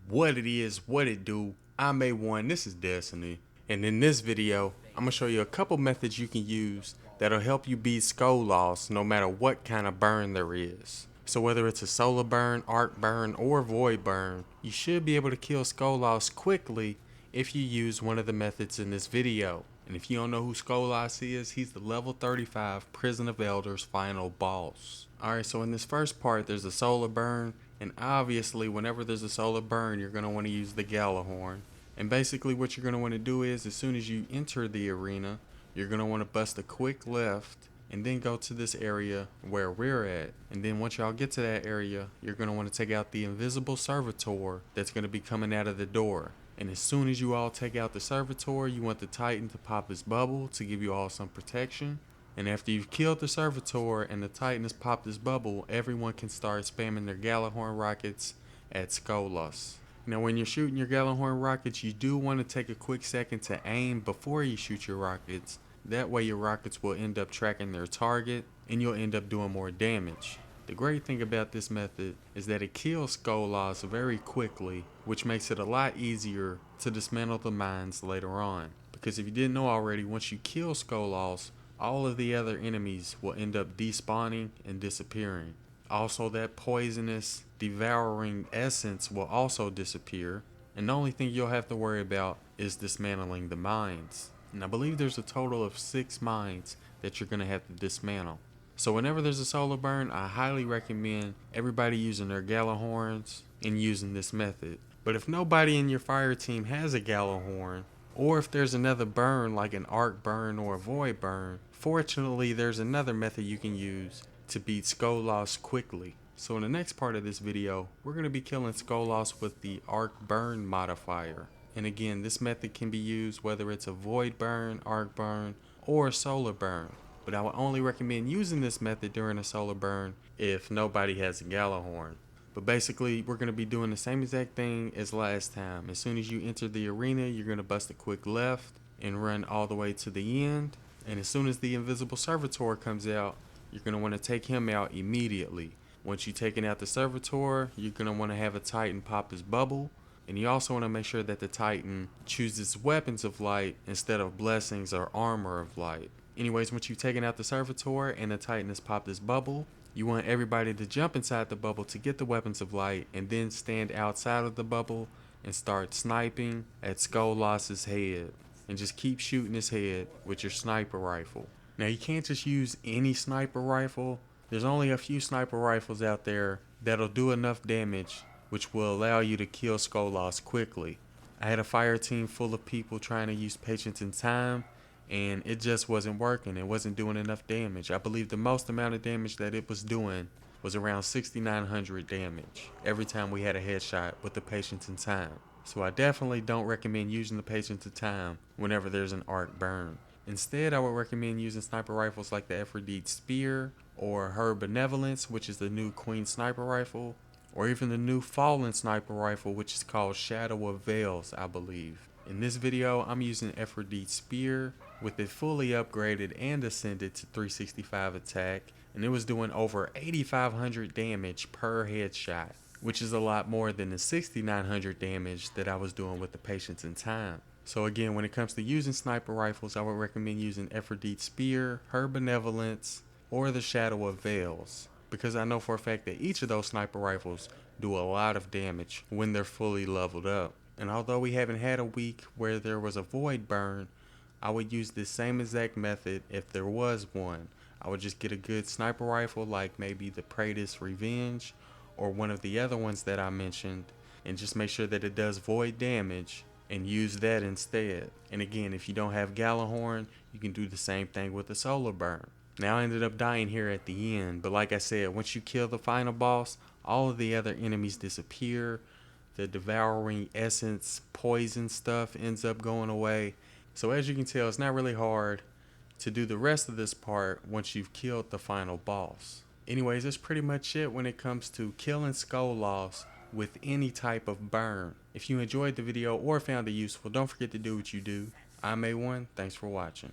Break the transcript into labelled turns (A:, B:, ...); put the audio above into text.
A: What it is, what it do. I'm A1, this is Destiny, and in this video, I'm gonna show you a couple methods you can use that'll help you beat Skolas no matter what kind of burn there is. So whether it's a solar burn, arc burn, or void burn, you should be able to kill Skolas quickly if you use one of the methods in this video. And if you don't know who Skolas is, he's the level 35 Prison of Elders final boss. Alright, so in this first part, there's a solar burn, and obviously whenever there's a solar burn, you're going to want to use the Gjallarhorn. And basically what you're going to want to do is, as soon as you enter the arena, you're going to want to bust a quick left and then go to this area where we're at. And then once y'all get to that area, you're going to want to take out the invisible servitor that's going to be coming out of the door. And as soon as you all take out the servitor, you want the Titan to pop his bubble to give you all some protection. And after you've killed the servitor and the Titan has popped his bubble, everyone can start spamming their Gjallarhorn rockets at Skolas. Now when you're shooting your Gjallarhorn rockets, you do want to take a quick second to aim before you shoot your rockets. That way your rockets will end up tracking their target and you'll end up doing more damage. The great thing about this method is that it kills Skolas very quickly, which makes it a lot easier to dismantle the mines later on. Because if you didn't know already, once you kill Skolas, all of the other enemies will end up despawning and disappearing. Also, that poisonous, devouring essence will also disappear, and the only thing you'll have to worry about is dismantling the mines. And I believe there's a total of 6 mines that you're going to have to dismantle. So whenever there's a solar burn, I highly recommend everybody using their Gjallarhorns and using this method. But if nobody in your fire team has a Gjallarhorn, or if there's another burn like an arc burn or a void burn, fortunately there's another method you can use to beat Skolas quickly. So in the next part of this video, we're going to be killing Skolas with the arc burn modifier. And again, this method can be used whether it's a void burn, arc burn, or a solar burn. But I would only recommend using this method during a solar burn if nobody has a Gjallarhorn. But basically, we're going to be doing the same exact thing as last time. As soon as you enter the arena, you're going to bust a quick left and run all the way to the end. And as soon as the invisible servitor comes out, you're going to want to take him out immediately. Once you've taken out the servitor, you're going to want to have a Titan pop his bubble. And you also want to make sure that the Titan chooses weapons of light instead of blessings or armor of light. Anyways, once you've taken out the servitor and the Titan has popped his bubble, you want everybody to jump inside the bubble to get the weapons of light and then stand outside of the bubble and start sniping at Skolas' head. And just keep shooting his head with your sniper rifle. Now you can't just use any sniper rifle. There's only a few sniper rifles out there that'll do enough damage which will allow you to kill Skolas quickly. I had a fire team full of people trying to use patience and time, and it just wasn't working. It wasn't doing enough damage. I believe the most amount of damage that it was doing was around 6,900 damage every time we had a headshot with the patience and time. So I definitely don't recommend using the patience and time whenever there's an arc burn. Instead, I would recommend using sniper rifles like the Aphrodite Spear or her Benevolence, which is the new Queen sniper rifle, or even the new Fallen sniper rifle, which is called Shadow of Veils, I believe. In this video, I'm using Aphrodite Spear with it fully upgraded and ascended to 365 attack, and it was doing over 8,500 damage per headshot, which is a lot more than the 6,900 damage that I was doing with the patience and time. So again, when it comes to using sniper rifles, I would recommend using Aphrodite Spear, her Benevolence, or the Shadow of Veils, because I know for a fact that each of those sniper rifles do a lot of damage when they're fully leveled up. And although we haven't had a week where there was a void burn, I would use this same exact method if there was one. I would just get a good sniper rifle like maybe the Praetus Revenge or one of the other ones that I mentioned, and just make sure that it does void damage and use that instead. And again, if you don't have Gjallarhorn, you can do the same thing with the solar burn. Now I ended up dying here at the end, but like I said, once you kill the final boss, all of the other enemies disappear. The devouring essence poison stuff ends up going away. So as you can tell, it's not really hard to do the rest of this part once you've killed the final boss. Anyways, that's pretty much it when it comes to killing Skolas with any type of burn. If you enjoyed the video or found it useful, don't forget to do what you do. I'm A1, thanks for watching.